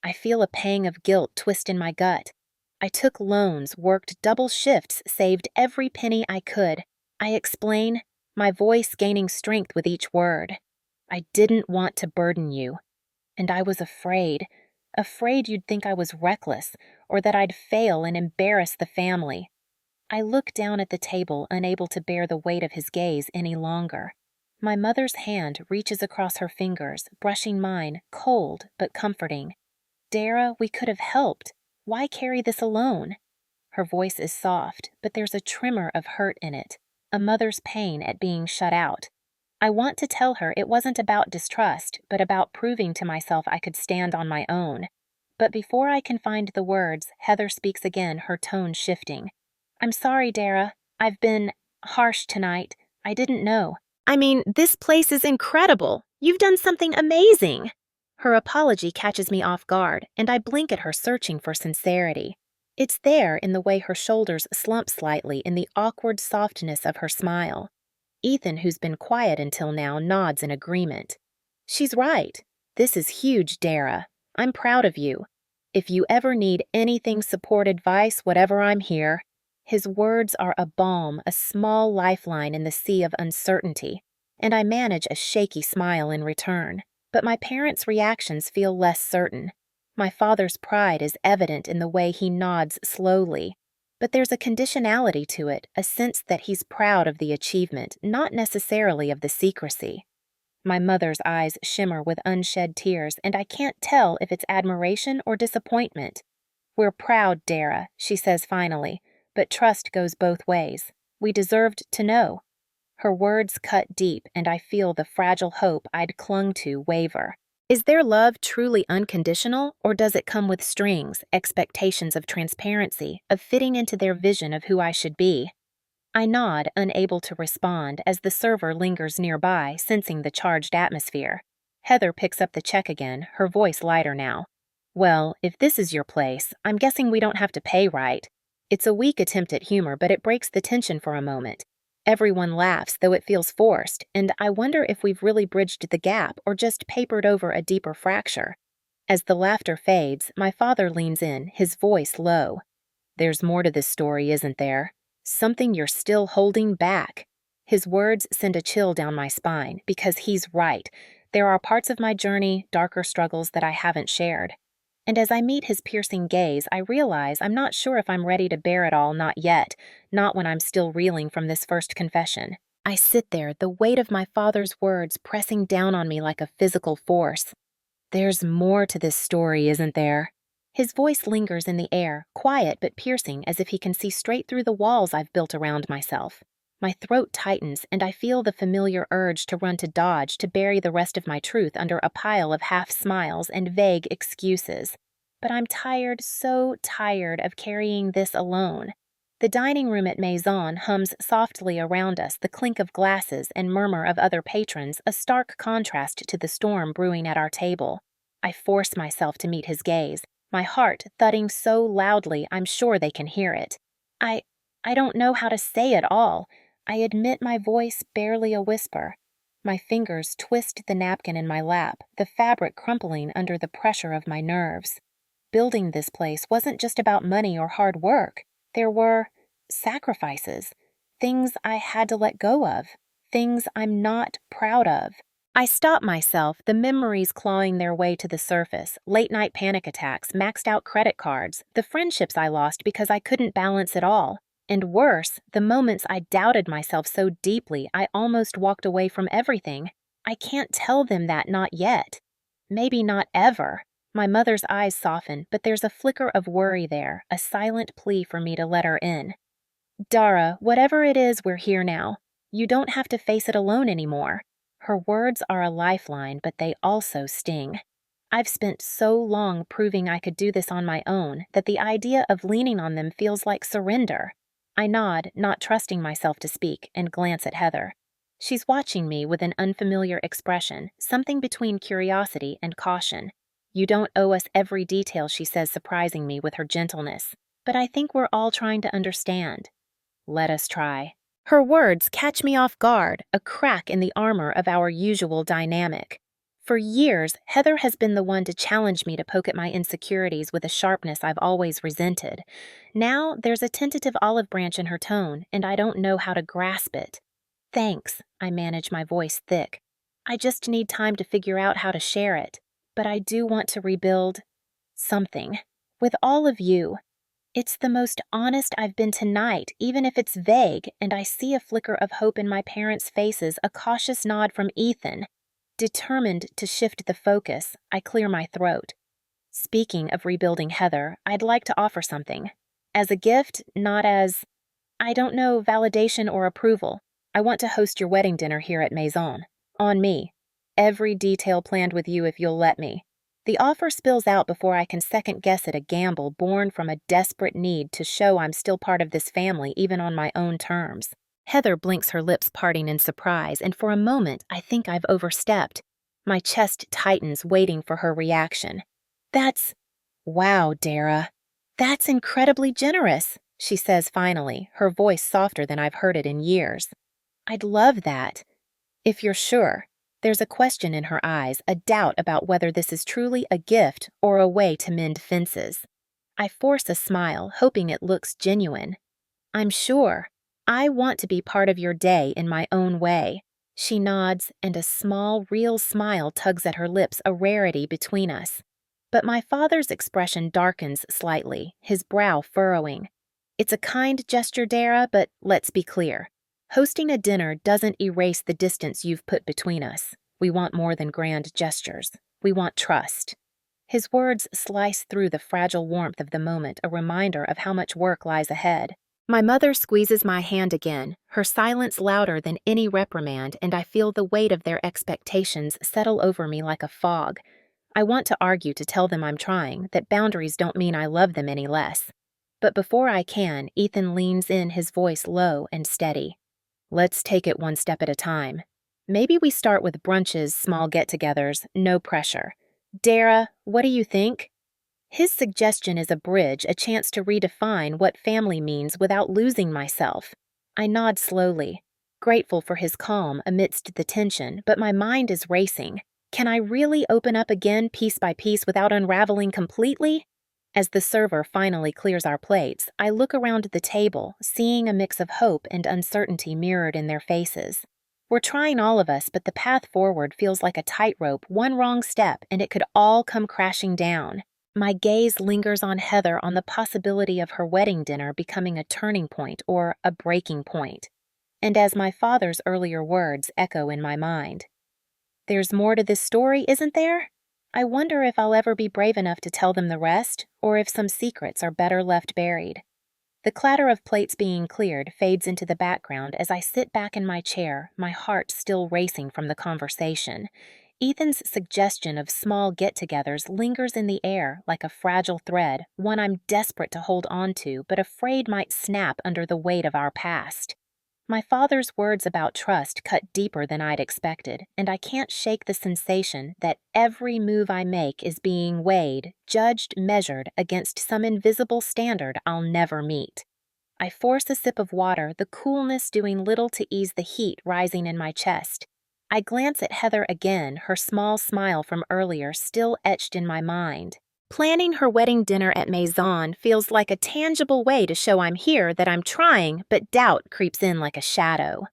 A: I feel a pang of guilt twist in my gut. I took loans, worked double shifts, saved every penny I could. I explain, my voice gaining strength with each word. I didn't want to burden you. And I was afraid you'd think I was reckless, or that I'd fail and embarrass the family. I look down at the table, unable to bear the weight of his gaze any longer. My mother's hand reaches across her fingers, brushing mine, cold but comforting. Darra, we could have helped. Why carry this alone? Her voice is soft, but there's a tremor of hurt in it, a mother's pain at being shut out. I want to tell her it wasn't about distrust, but about proving to myself I could stand on my own. But before I can find the words, Heather speaks again, her tone shifting. I'm sorry, Darra. I've been harsh tonight. I didn't know. I mean, this place is incredible. You've done something amazing. Her apology catches me off guard, and I blink at her, searching for sincerity. It's there in the way her shoulders slump slightly, in the awkward softness of her smile. Ethan, who's been quiet until now, nods in agreement. She's right. This is huge, Darra. I'm proud of you. If you ever need anything, support, advice, whatever, I'm here. His words are a balm, a small lifeline in the sea of uncertainty, and I manage a shaky smile in return. But my parents' reactions feel less certain. My father's pride is evident in the way he nods slowly. But there's a conditionality to it, a sense that he's proud of the achievement, not necessarily of the secrecy. My mother's eyes shimmer with unshed tears, and I can't tell if it's admiration or disappointment. We're proud, Darra, she says finally, but trust goes both ways. We deserved to know. Her words cut deep, and I feel the fragile hope I'd clung to waver. Is their love truly unconditional, or does it come with strings, expectations of transparency, of fitting into their vision of who I should be? I nod, unable to respond, as the server lingers nearby, sensing the charged atmosphere. Heather picks up the check again, her voice lighter now. Well, if this is your place, I'm guessing we don't have to pay, right? It's a weak attempt at humor, but it breaks the tension for a moment. Everyone laughs, though it feels forced, and I wonder if we've really bridged the gap or just papered over a deeper fracture. As the laughter fades, my father leans in, his voice low. There's more to this story, isn't there? Something you're still holding back. His words send a chill down my spine, because he's right. There are parts of my journey, darker struggles that I haven't shared. And as I meet his piercing gaze, I realize I'm not sure if I'm ready to bear it all, not yet, not when I'm still reeling from this first confession. I sit there, the weight of my father's words pressing down on me like a physical force. There's more to this story, isn't there? His voice lingers in the air, quiet but piercing, as if he can see straight through the walls I've built around myself. My throat tightens, and I feel the familiar urge to run to Dodge, to bury the rest of my truth under a pile of half-smiles and vague excuses. But I'm tired, so tired of carrying this alone. The dining room at Maison hums softly around us, the clink of glasses and murmur of other patrons, a stark contrast to the storm brewing at our table. I force myself to meet his gaze, my heart thudding so loudly I'm sure they can hear it. I don't know how to say it all. I admit my voice barely a whisper. My fingers twist the napkin in my lap, the fabric crumpling under the pressure of my nerves. Building this place wasn't just about money or hard work. There were sacrifices, things I had to let go of, things I'm not proud of. I stop myself, the memories clawing their way to the surface, late-night panic attacks, maxed-out credit cards, the friendships I lost because I couldn't balance it all. And worse, the moments I doubted myself so deeply I almost walked away from everything. I can't tell them that, not yet. Maybe not ever. My mother's eyes soften, but there's a flicker of worry there, a silent plea for me to let her in. Darra, whatever it is, we're here now. You don't have to face it alone anymore. Her words are a lifeline, but they also sting. I've spent so long proving I could do this on my own that the idea of leaning on them feels like surrender. I nod, not trusting myself to speak, and glance at Heather. She's watching me with an unfamiliar expression, something between curiosity and caution. You don't owe us every detail, she says, surprising me with her gentleness. But I think we're all trying to understand. Let us try. Her words catch me off guard, a crack in the armor of our usual dynamic. For years, Heather has been the one to challenge me to poke at my insecurities with a sharpness I've always resented. Now, there's a tentative olive branch in her tone, and I don't know how to grasp it. Thanks, I manage, my voice thick. I just need time to figure out how to share it. But I do want to rebuild something with all of you. It's the most honest I've been tonight, even if it's vague, and I see a flicker of hope in my parents' faces, a cautious nod from Ethan. Determined to shift the focus, I clear my throat. Speaking of rebuilding Heather, I'd like to offer something. As a gift, not as, I don't know, validation or approval. I want to host your wedding dinner here at Maison. On me. Every detail planned with you if you'll let me. The offer spills out before I can second guess at a gamble born from a desperate need to show I'm still part of this family even on my own terms. Heather blinks, her lips parting in surprise, and for a moment I think I've overstepped. My chest tightens, waiting for her reaction. Wow, Darra. That's incredibly generous, she says finally, her voice softer than I've heard it in years. I'd love that. If you're sure. There's a question in her eyes, a doubt about whether this is truly a gift or a way to mend fences. I force a smile, hoping it looks genuine. I'm sure. I want to be part of your day in my own way. She nods, and a small, real smile tugs at her lips, a rarity between us. But my father's expression darkens slightly, his brow furrowing. It's a kind gesture, Darra, but let's be clear. Hosting a dinner doesn't erase the distance you've put between us. We want more than grand gestures. We want trust. His words slice through the fragile warmth of the moment, a reminder of how much work lies ahead. My mother squeezes my hand again, her silence louder than any reprimand, and I feel the weight of their expectations settle over me like a fog. I want to argue, to tell them I'm trying, that boundaries don't mean I love them any less. But before I can, Ethan leans in, his voice low and steady. Let's take it one step at a time. Maybe we start with brunches, small get-togethers, no pressure. Darra, what do you think? His suggestion is a bridge, a chance to redefine what family means without losing myself. I nod slowly, grateful for his calm amidst the tension, but my mind is racing. Can I really open up again piece by piece without unraveling completely? As the server finally clears our plates, I look around the table, seeing a mix of hope and uncertainty mirrored in their faces. We're trying, all of us, but the path forward feels like a tightrope, one wrong step, and it could all come crashing down. My gaze lingers on Heather, on the possibility of her wedding dinner becoming a turning point or a breaking point. And as my father's earlier words echo in my mind, there's more to this story, isn't there? I wonder if I'll ever be brave enough to tell them the rest, or if some secrets are better left buried. The clatter of plates being cleared fades into the background as I sit back in my chair, my heart still racing from the conversation. Ethan's suggestion of small get-togethers lingers in the air like a fragile thread, one I'm desperate to hold on to but afraid might snap under the weight of our past. My father's words about trust cut deeper than I'd expected, and I can't shake the sensation that every move I make is being weighed, judged, measured against some invisible standard I'll never meet. I force a sip of water, the coolness doing little to ease the heat rising in my chest. I glance at Heather again, her small smile from earlier still etched in my mind. Planning her wedding dinner at Maison feels like a tangible way to show I'm here, that I'm trying, but doubt creeps in like a shadow.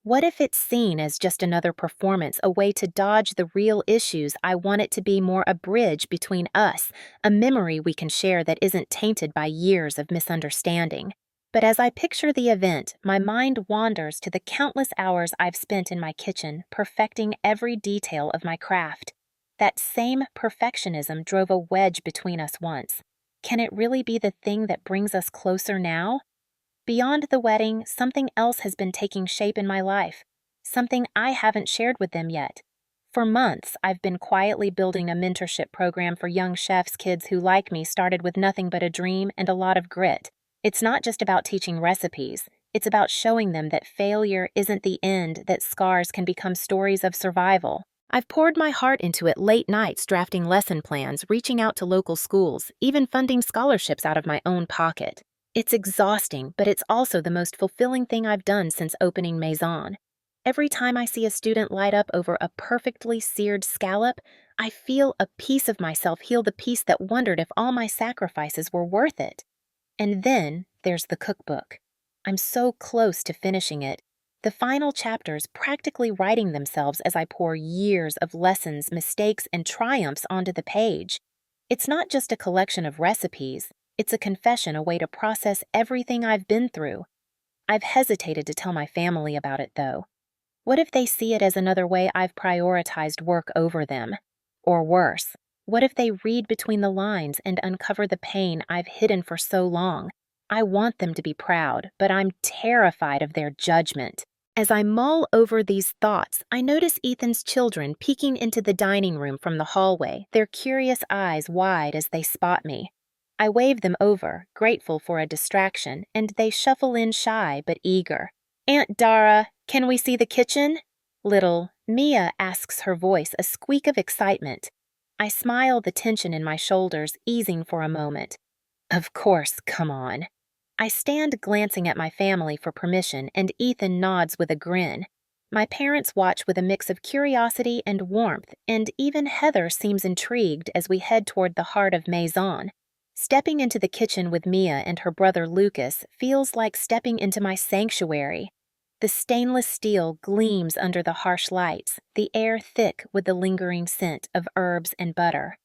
A: What if it's seen as just another performance, a way to dodge the real issues? I want it to be more a bridge between us, a memory we can share that isn't tainted by years of misunderstanding. But as I picture the event, my mind wanders to the countless hours I've spent in my kitchen, perfecting every detail of my craft. That same perfectionism drove a wedge between us once. Can it really be the thing that brings us closer now? Beyond the wedding, something else has been taking shape in my life, something I haven't shared with them yet. For months, I've been quietly building a mentorship program for young chefs, kids who, like me, started with nothing but a dream and a lot of grit. It's not just about teaching recipes. It's about showing them that failure isn't the end, that scars can become stories of survival. I've poured my heart into it, late nights drafting lesson plans, reaching out to local schools, even funding scholarships out of my own pocket. It's exhausting, but it's also the most fulfilling thing I've done since opening Maison. Every time I see a student light up over a perfectly seared scallop, I feel a piece of myself heal, the piece that wondered if all my sacrifices were worth it. And then there's the cookbook. I'm so close to finishing it. The final chapters practically writing themselves as I pour years of lessons, mistakes, and triumphs onto the page. It's not just a collection of recipes. It's a confession, a way to process everything I've been through. I've hesitated to tell my family about it, though. What if they see it as another way I've prioritized work over them? Or worse, what if they read between the lines and uncover the pain I've hidden for so long? I want them to be proud, but I'm terrified of their judgment. As I mull over these thoughts, I notice Ethan's children peeking into the dining room from the hallway, their curious eyes wide as they spot me. I wave them over, grateful for a distraction, and they shuffle in shy but eager. "Aunt Darra, can we see the kitchen?" Little Mia asks, her voice a squeak of excitement. I smile, the tension in my shoulders easing for a moment. Of course, come on. I stand glancing at my family for permission, and Ethan nods with a grin. My parents watch with a mix of curiosity and warmth, and even Heather seems intrigued as we head toward the heart of Maison. Stepping into the kitchen with Mia and her brother Lucas feels like stepping into my sanctuary. The stainless steel gleams under the harsh lights, the air thick with the lingering scent of herbs and butter.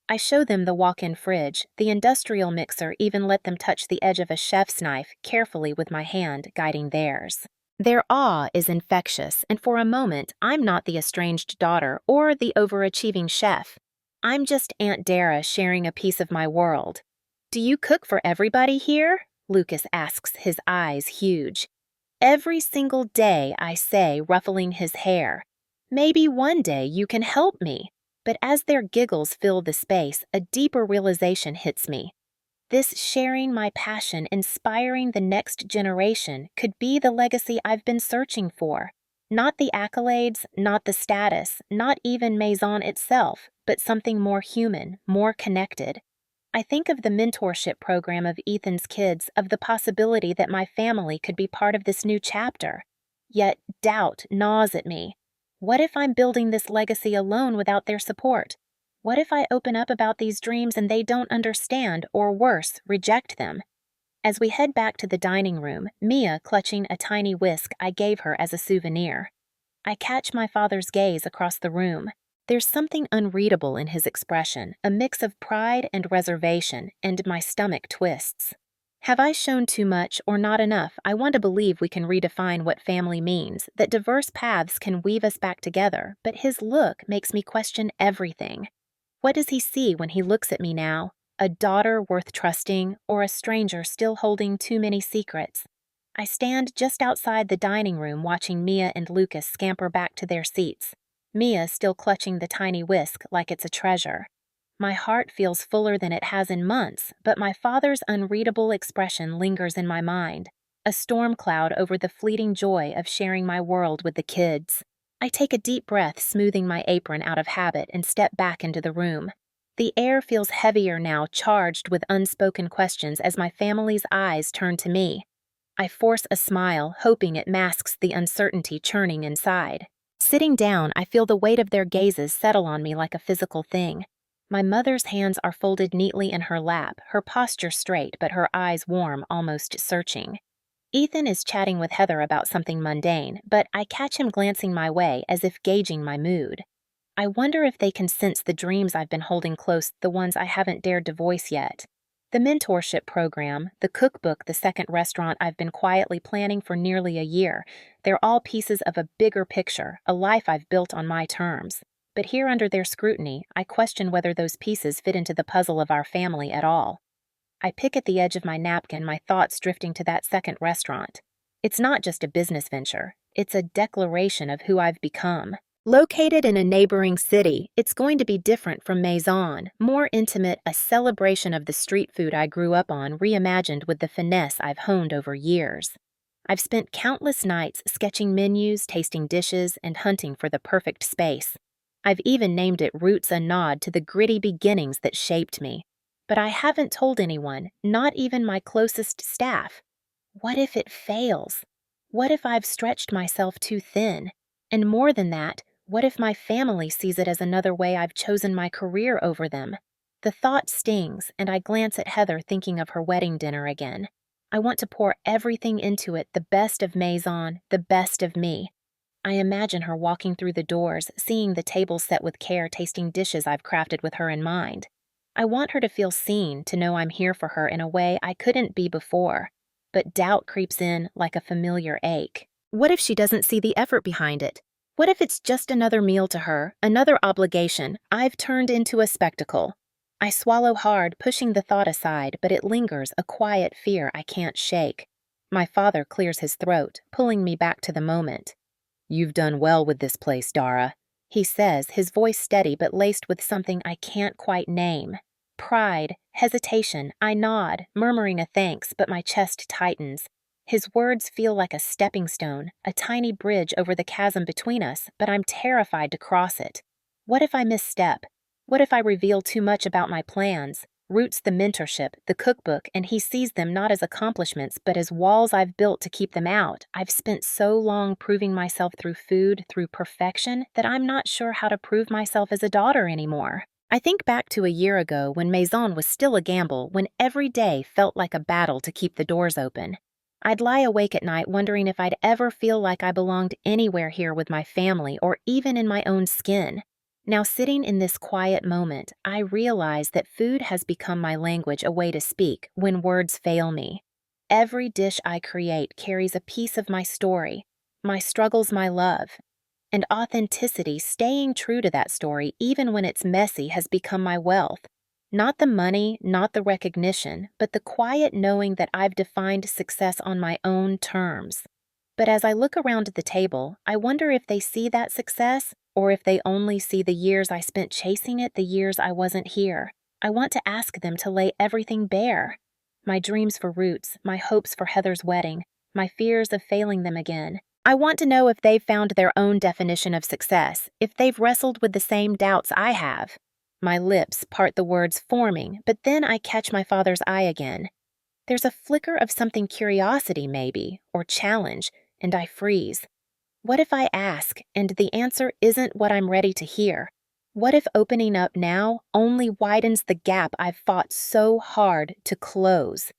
A: I show them the walk-in fridge. The industrial mixer even let them touch the edge of a chef's knife carefully with my hand guiding theirs. Their awe is infectious, and for a moment, I'm not the estranged daughter or the overachieving chef. I'm just Aunt Darra sharing a piece of my world. "Do you cook for everybody here?" Lucas asks, his eyes huge. "Every single day," I say, ruffling his hair. "Maybe one day you can help me." But as their giggles fill the space, a deeper realization hits me. This sharing my passion, inspiring the next generation, could be the legacy I've been searching for. Not the accolades, not the status, not even Maison itself, but something more human, more connected. I think of the mentorship program of Ethan's kids, of the possibility that my family could be part of this new chapter. Yet doubt gnaws at me. What if I'm building this legacy alone without their support? What if I open up about these dreams and they don't understand, or worse, reject them? As we head back to the dining room, Mia clutching a tiny whisk I gave her as a souvenir. I catch my father's gaze across the room. There's something unreadable in his expression, a mix of pride and reservation, and my stomach twists. Have I shown too much or not enough? I want to believe we can redefine what family means, that diverse paths can weave us back together, but his look makes me question everything. What does he see when he looks at me now? A daughter worth trusting, or a stranger still holding too many secrets? I stand just outside the dining room watching Mia and Lucas scamper back to their seats. Mia still clutching the tiny whisk like it's a treasure. My heart feels fuller than it has in months, but my father's unreadable expression lingers in my mind, a storm cloud over the fleeting joy of sharing my world with the kids. I take a deep breath, smoothing my apron out of habit, and step back into the room. The air feels heavier now, charged with unspoken questions as my family's eyes turn to me. I force a smile, hoping it masks the uncertainty churning inside. Sitting down, I feel the weight of their gazes settle on me like a physical thing. My mother's hands are folded neatly in her lap, her posture straight but her eyes warm, almost searching. Ethan is chatting with Heather about something mundane, but I catch him glancing my way as if gauging my mood. I wonder if they can sense the dreams I've been holding close, the ones I haven't dared to voice yet. The mentorship program, the cookbook, the second restaurant I've been quietly planning for nearly a year, they're all pieces of a bigger picture, a life I've built on my terms. But here under their scrutiny, I question whether those pieces fit into the puzzle of our family at all. I pick at the edge of my napkin, my thoughts drifting to that second restaurant. It's not just a business venture, it's a declaration of who I've become. Located in a neighboring city, it's going to be different from Maison, more intimate, a celebration of the street food I grew up on, reimagined with the finesse I've honed over years. I've spent countless nights sketching menus, tasting dishes, and hunting for the perfect space. I've even named it Roots, a nod to the gritty beginnings that shaped me. But I haven't told anyone, not even my closest staff. What if it fails? What if I've stretched myself too thin? And more than that, what if my family sees it as another way I've chosen my career over them? The thought stings, and I glance at Heather, thinking of her wedding dinner again. I want to pour everything into it, the best of Maison, the best of me. I imagine her walking through the doors, seeing the table set with care, tasting dishes I've crafted with her in mind. I want her to feel seen, to know I'm here for her in a way I couldn't be before. But doubt creeps in like a familiar ache. What if she doesn't see the effort behind it? What if it's just another meal to her, another obligation I've turned into a spectacle? I swallow hard, pushing the thought aside, but it lingers, a quiet fear I can't shake. My father clears his throat, pulling me back to the moment. "You've done well with this place, Darra," he says, his voice steady but laced with something I can't quite name. Pride, hesitation, I nod, murmuring a thanks, but my chest tightens. His words feel like a stepping stone, a tiny bridge over the chasm between us, but I'm terrified to cross it. What if I misstep? What if I reveal too much about my plans? Roots the mentorship, the cookbook, and he sees them not as accomplishments, but as walls I've built to keep them out. I've spent so long proving myself through food, through perfection, that I'm not sure how to prove myself as a daughter anymore. I think back to a year ago when Maison was still a gamble, when every day felt like a battle to keep the doors open. I'd lie awake at night wondering if I'd ever feel like I belonged anywhere here with my family or even in my own skin. Now, sitting in this quiet moment, I realize that food has become my language, a way to speak when words fail me. Every dish I create carries a piece of my story, my struggles, my love. And authenticity, staying true to that story, even when it's messy, has become my wealth. Not the money, not the recognition, but the quiet knowing that I've defined success on my own terms. But as I look around the table, I wonder if they see that success, or if they only see the years I spent chasing it, the years I wasn't here. I want to ask them to lay everything bare. My dreams for Roots, my hopes for Heather's wedding, my fears of failing them again. I want to know if they've found their own definition of success, if they've wrestled with the same doubts I have. My lips part the words forming, but then I catch my father's eye again. There's a flicker of something, curiosity maybe, or challenge, and I freeze. What if I ask, and the answer isn't what I'm ready to hear? What if opening up now only widens the gap I've fought so hard to close?